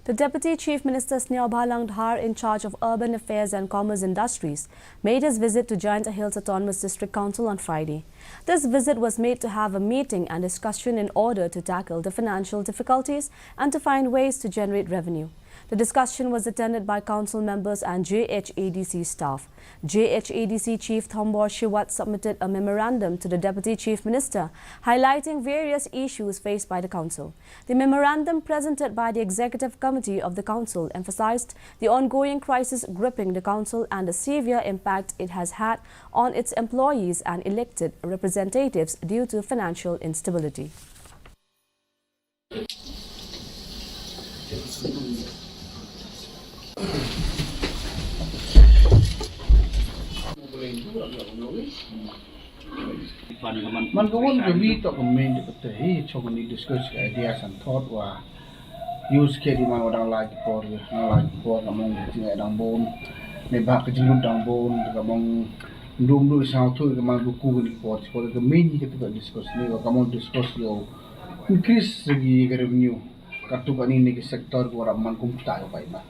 The Deputy Chief Minister Sniawbhalang Dhar, in charge of Urban Affairs and Commerce Industries, made his visit to Giant Hills Autonomous District Council on Friday. This visit was made to have a meeting and discussion in order to tackle the financial difficulties and to find ways to generate revenue. The discussion was attended by council members and JHADC staff. JHADC Chief Thombor Shiwat submitted a memorandum to the Deputy Chief Minister highlighting various issues faced by the council. The memorandum presented by the Executive Committee of the council emphasized the ongoing crisis gripping the council and the severe impact it has had on its employees and elected representatives due to financial instability. Man go on we talk main but so many discuss ideas and thought were use kedi man wadang like for among the dang bone ne ba ka jingu dang bone ka mong ndum du sao thu ka man ku ni for the main ke to discuss ni ka mong discuss yo increase the revenue ka tu ka ni sector ko man kum ta ba